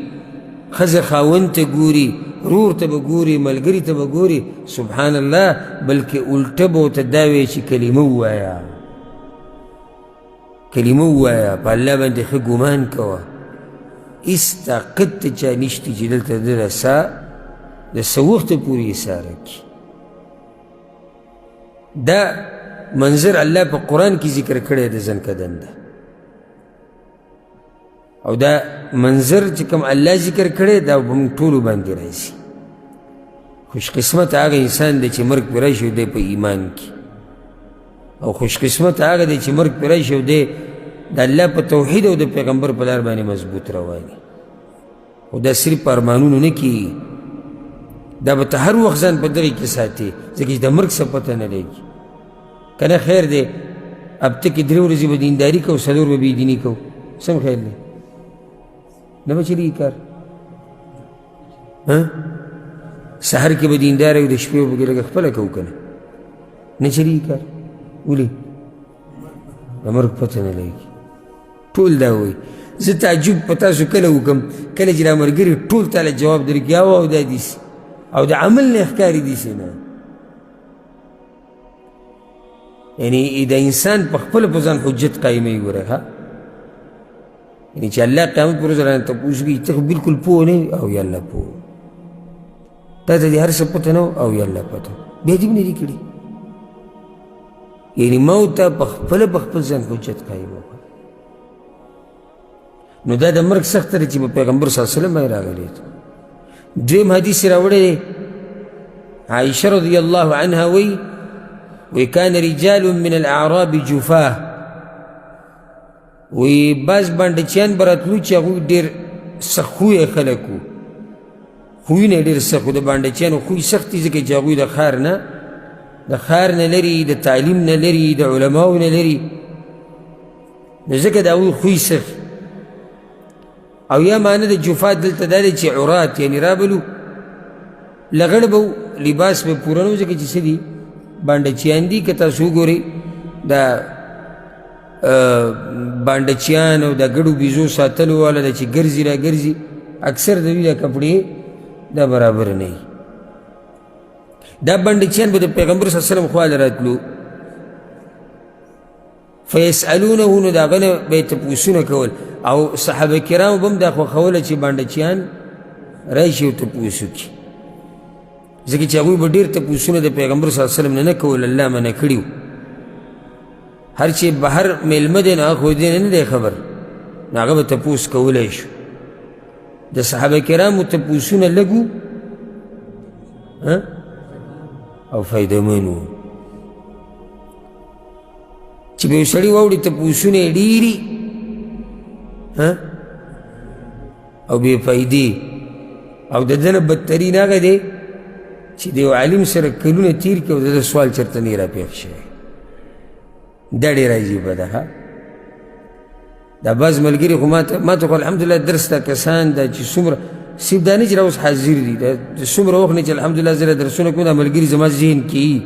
[SPEAKER 1] ښځه خاوند ته ګوري، رور ته به ګوري، ملګري ته به ګوري. سبحان الله، بلکې الټه به ورته دا وایي چې کلمه ووایه، کلمه ووایه، په الله باندې ښه ګمان کوه. هېڅ طاقت ته چا نشته چې دلته د سا د څه وخته پورې ایساره کړي. دا منظر الله په قرآن کې ذکر کړی د زنکدن ده، او دا منظر چې کوم الله ذکر کړی دا به موږ ټولو باندې راځي. خوش قسمت هغه انسان دی چې مرګ پرې راشي دی په ایمان کې، او خوش قسمت هغه دی چې مرګ پرې راشي دی د الله په توحید او د پیغمبر په لار باندې مضبوط رواني. او دا صرف په ارمانونو نه کېږي، دا به ته هر وخت ځان په دغې کې ساتې، ځکه چې د مرګ څه پته نه لګي. که نه خیر دی هفته کې 3 ورځې به دینداري کوو، 4 به بېدیني کوو، سم خیر دی؟ نه به چلېږي کار. سحر کې به دینداره یو، د شپې به پکې لږه خپله کوو که نه؟ نه چلېږي کار. ولې؟ د مرګ پته نه لګي. ټول دا وایي. زه تعجب په تاسو کله وکړم کله چې دا ملګري ټول تاله جواب درکړي او دا داسې او د عمل نه ښکاري داسې نه. یعنې د انسان په خپله په ځان حجت قایموي. ګوره ښه، یعنې چې الله قیامت پر ورځ رانه تپوس کوي ته خو بلکل پوه نه یې او یا الله پوه، تا ته دې هر څه پته نه او یا الله پته، بیا دې نه دي کړي. یعنې موت ته په خپله په خپل ځان حجت قایم وکړه. نو دا د مرګ سخت دی چې په پیغمبر صلی الله علیه وسلم باندې راغلی. دویم حدیث یې راوړی دی، عایشه رضی الله عنها وی کان رجال من الاعراب جفاه، وی بعض بانډچیان به راتلو چې هغوی ډېر سخت خویه خلک وو، خویونه یې ډېر سخت وو. د بانډچیانو خوی سخت دي ځکه چې هغوی د ښار نه لري، د تعلیم نه لري، د علماو نه لري، نو ځکه د هغوی خوی سخت. او یا معنی د جفات دلته دا دی چې عرات، یعنی رابلو لغړ به لباس به پوره نه و، ځکه چې څه دي بانډچیان دي. که تاسو وګورئ دا بانډچیان او د ګډو بیزو ساتلو والا ده چې ګرځي را ګرځي، اکثر د دوی دا کپړې دا برابر نه وي. دا بانډچیان به د پیغمبر صلی الله علیه وسلم خواله راتلو، فیسألونه، نو د هغه نه به یې تپوسونه کول. او صحابه کرامو به هم دا خوښوله چې بانډچیان راشي او تپوس وکړي، ځکه چې هغوی به ډېر تپوسونه د پیغمبر صلی الله علیه وسلم نه کول، الله منع کړي وو. هر چې بهر میلمه دی نو هغه خو دې نه دی خبر، نو هغه به تپوس کولی شو د صحابه کرامو تپوسونه لږ وو او فایدهمن وو چې به یو سړي واوړي تپوسونه یې ډېري او بې فایدې او د ده نه بدترین هغه دی چې د یو عالم سره کلونه تیر کړي او د ده سوال چېرته نه راپېښ شوی دا ډېره عجیبه ده دا بعض ملګري خو ما ته خو الحمدلله درس ته کسان دا چې څومره صرف دا نه چې را اوس حاضر دي د څومره وخت نه چې الحمدلله زه درسونه کوم دا ملګري زما ذهن کې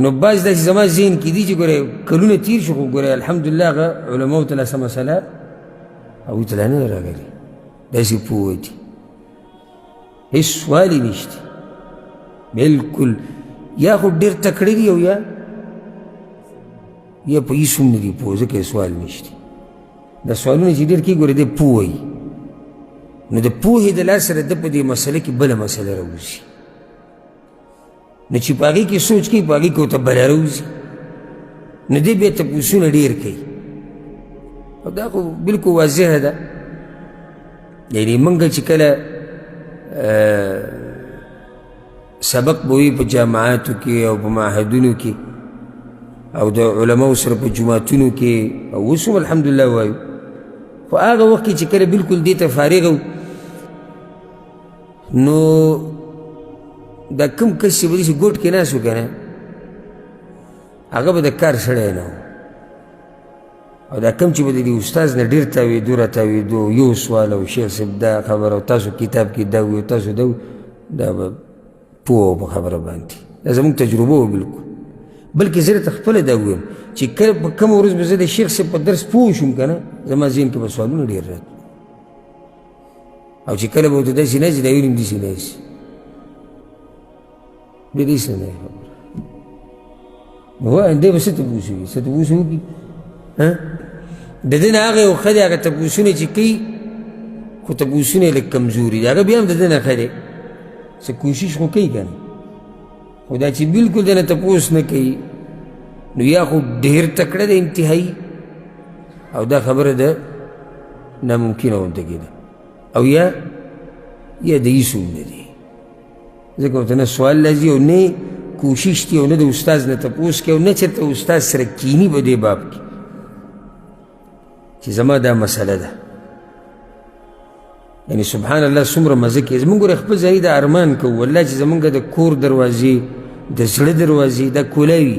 [SPEAKER 1] نو بعض داسې زما ذهن کې دي چې ګورې کلونه تیر شو خو ګورې الحمدلله هغه علماو ته لا څه مسله هغوی ته لا نه ده راغلې داسې پوه دي هېڅ سوال یې نشته بلکل یا خو ډېر تکړه دي او یا په هېڅ هم نه دي پوه ځکه یې سوال نشته دا سوالونه چې ډېر کوي ګورې دی پوه وي نو د پوهې د لاسه د ده په دې مسله کې بله مسله راوځي نو چې په هغې کې سوچ کوي په هغې کې ورته بله راوځي نو دی بیا تپوسونه ډېر کوي او دا خو بلکل واضحه ده یعنې موږ چې کله سبق به وي په جامعاتو کې او په معهدونو کې او د علماو سره په جوماتونو کې او اوس هم الحمدلله وایو خو هغه وخت کې چې کله بلکل دې ته فارغ وو نو دا کوم کس چې به داسې ګوټ کې ناست و که نه هغه به د کار سړی نه و او دا کوم چې به د دې استاز نه ډېر تاوېدو را تاوېدو یو سوال او شیخ صاحب دا خبره او تاسو کتاب کې دا وي او تاسو دا دا به پوه وو په خبره باندې دا زموږ تجربه وه بلکل بلکې زه درته خپله دا ووایم چې کله په کومه ورځ به زه د شیخ صاحب په درس پوه شوم که نه زما ذهن کې به سوالونه ډېر راتلو او چې کله به ورته داسې ناست دا ویلم داسې ناست بیا داسې نه خبره نو وایه دی به څه تپوس وي څه تپوس وکړي د ده نه هغه یو ښه دی هغه تپوسونه چې کوي خو تپوسونه یې لږ کمزوري دي هغه بیا هم د ده نه ښه دی څه کوشش خو کوي که نه خو دا چې بلکل د نه تپوس نه کوي نو یا خو ډېر تکړه ده انتهایي او دا خبره ده ناممکنه ورته کېده او یا د هېڅ هم نه دی ځکه ورته نه سوال راځي او نه کوشش دی او نه د استاز نه تپوس کوي او نه چېرته استاز سره کیني په دې باب کې چې زما دا مسله ده یعنی سبحان الله څومره مزه کوي زمونږ ګوره خپل ځای دا ارمان کوو والله چې زمونږ د کور دروازې د زړه دروازې دا کولی وي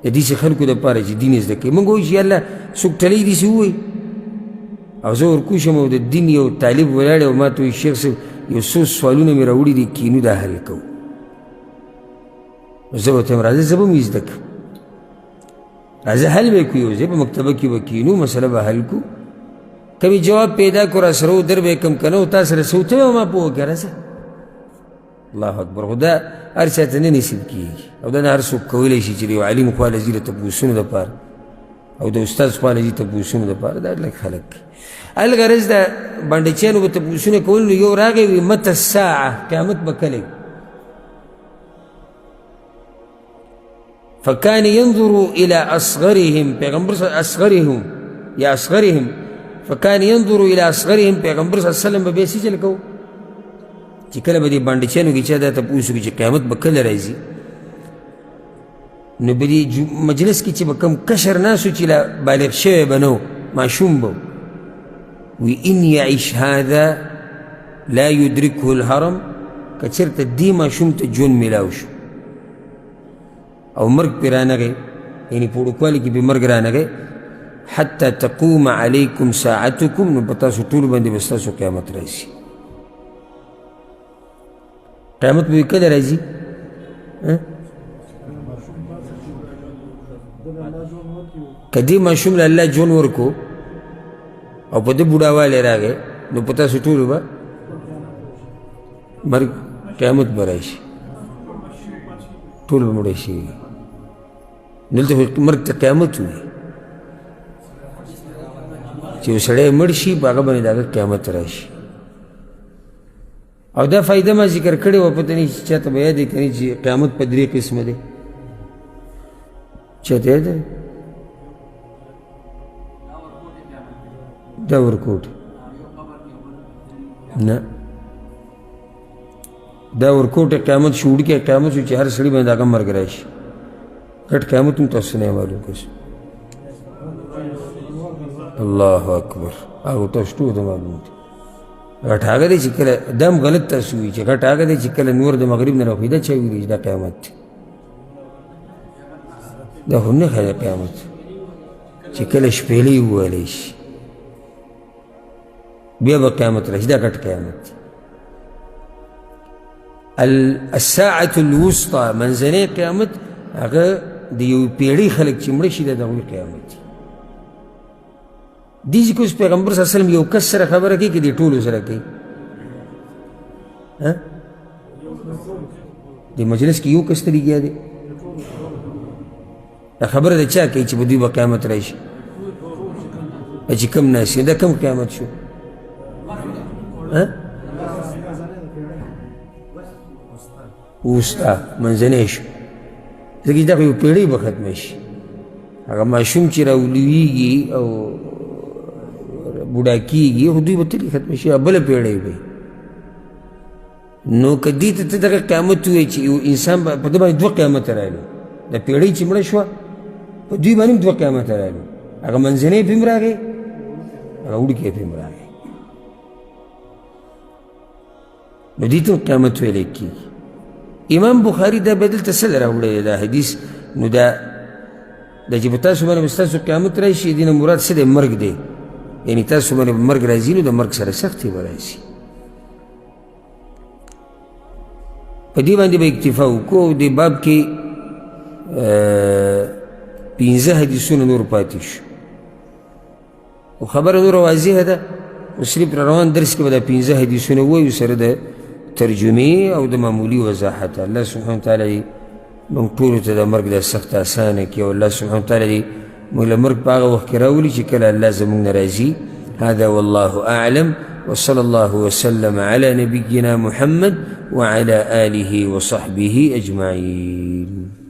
[SPEAKER 1] د داسې خلکو دپاره چې دین زده کوي مونږ وایو چې یالله څوک ټلی داسې ووایي او زه ورکوشم او د دین یو طالب ولاړی او ما ته وایي شیخ صاحب یو څو سوالونه مې راوړي دي کینو دا حل کوو زه ورته یم راځه زه به مې زده کړم راځه حل به یې کوو زه په مکتبه کې به کینو مسله به حل کو کبھی جواب پیدا کو را سره در به کم کنه او تا سره څه وته ما پوه کړه راځه الله اکبر خدا هر چا ته نه نصیب کېږي او دا نه هر څوک کولی شي چې د یو عالم خواله ځي د تپوسونو دپاره او د استاد خواله ځي تپوسونو دپاره دا لږ خلک الغرض د بانډچیانو به تپوسونه کول نو یو راغی وي مت الساعه قیامت به کله فكان ينظر إلى أصغرهم پیغمبر أصغرهم یا أصغرهم فكان ينظر إلى أصغرهم پیغمبر صلی الله علیه وسلم به بیسی چل کو چې کله به دې بانډچیانو کې چا دا تپوس وکړي چې قیامت به کله راځي نو به دې مجلس کې چې به کوم کشر ناست و چې لا بالغ شوی به نه و ماشوم به وی ان یعش هذا لا یدرکه الهرم که چېرته دې ماشوم ته ژوند میلاو شو او مرګ پې رانغی یعنې په وړوکوالي کې پې مرګ رانغی حتی تقوم علیکم ساعتکم نو په تاسو ټولو باندې به ستاسو قیامت راشي قیامت به کله راځي که دې ماشوم له الله ژوند ورکو او په دې بوډاوالی راغی نو په تاسو ټولو به مرګ قیامت به راشي ټول به مړه شي دلته مرګ ته قیامت وي چې یو سړی مړ شي په هغه باندې د هغه قیامت راشي او دا فایده ما ذکر کړې وه پته نه چې چاته به یاد یې که نه چې قیامت په 3 قسمه دی چاته یاد دی دا ورکوټ نه دا ورکوټه قیامت شو وړکې قیامت شو چې هر سړي باندې هغه مرګ راشي غټ قیامت هم تاسو نه معلوم کړئ الله اکبر هغه تاسو ټول ته معلوم دي غټ هغه دی چې کله دم غلط تاسو وي چې غټ هغه دی چې کله نور د مغرب نه راخېده چا ویلي دا قیامت دی دا خو نه ښه قیامت چې کله شپېلې وویلی شي بیا به قیامت راشي دا غټ قیامت دی الساعة الوسطى منځنی قیامت هغه د یو پیړۍ خلک چې مړه شي د هغوی قیامت دی دي چې اوس پیغمبر صلی الله علیه وسلم یو کس سره خبره کوي که دې ټولو سره کوي د مجلس کې یو کس ته لګیا دی دا خبره د چا کوي چې په دوی به قیامت راشي چې کم ناست دا کم قیامت شو وسطا منځنی شو ځکه چې دا خو یو پیړۍ به ختمه شي هغه ماشوم چې راولویږي او بوډا کېږي خو دوی به تلې ختمه شي بله پیړۍ به نو که دې ته ته دغه قیامت ووایې چې یو انسان په ده باندې دوه قیامته راغلي د پیړۍ چې مړه شوه په دوی باندې هم دوه قیامته راغلي هغه منځنی پې هم راغی هغه وړوکی پې هم راغی نو دې ته قیامت ویلی کېږي امام بخاري دا به دلته څه راوړی دی دا حدیث نو دا چې په تاسو باندې به ستاسو قیامت راشي دې نه مراد څه دی مرګ دی یعنی تاسو باندې به مرګ راځي نو د مرګ سره سختي به راشي په دې باندې به اکتفا وکړو او دې باب کې 15 حدیثونه نور پاتې شو او خبره نوره واضحه ده او صرف روان درس کې به دا 15 حدیثونه ووایو سره د ترجمې او د معمولي وضاحت الله سبحانه وتعالی دې موږ ټولو ته د مرګ د سخت اسانه کړي او الله سبحانه وتعالی دې موږ له مرګ په هغه وخت کې راولي چې کله الله زموږ نه راځي هذا والله أعلم وصلى الله وسلم على نبينا محمد وعلى آله وصحبه أجمعين